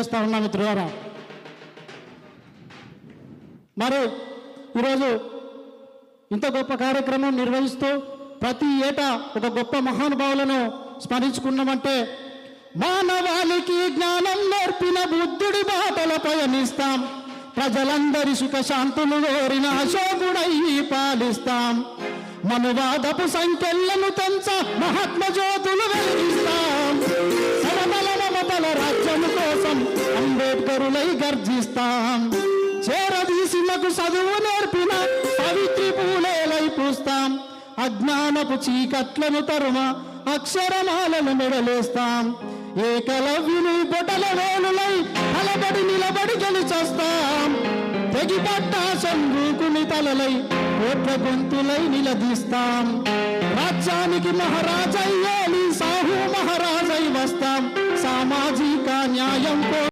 చేస్తా ఉన్నా మిత్రులారా. మరి ఈరోజు ఇంత గొప్ప కార్యక్రమం నిర్వహిస్తూ ప్రతి ఏటా ఒక గొప్ప మహానుభావులను స్మరించుకున్నామంటే మానవాళికి జ్ఞానం నేర్పిన బుద్ధుడి బాటల పయనిస్తాం, ప్రజలందరి సుఖశాంతులు కోరిన అశోకుడై పాలిస్తాం, మనువాదపు సంఖ్యలను తెంచ మహాత్మ జ్యోతులు వెలిగిస్తాం, సమతల మమతల రాజ్యము కోసం అంబేద్కరులై గర్జిస్తాం, చేరదీసినకు చదువు నేర్పిన పవిత్రి పూలేలై పూస్తాం, అజ్ఞానపు చీకట్లను తరుమ అక్షరమాలను మెడలేస్తాం, ఏకలవ్యుని బొటల వేలులై కలబడి నిలబడి గెలిచేస్తాం, తెగిపట్ట సందూకుని తలలై కోట్ల గొంతులై నిలదీస్తాం, రాజ్యానికి మహారాజయ్యాలి సాహు మహారాజై వస్తాం, సామాజిక న్యాయం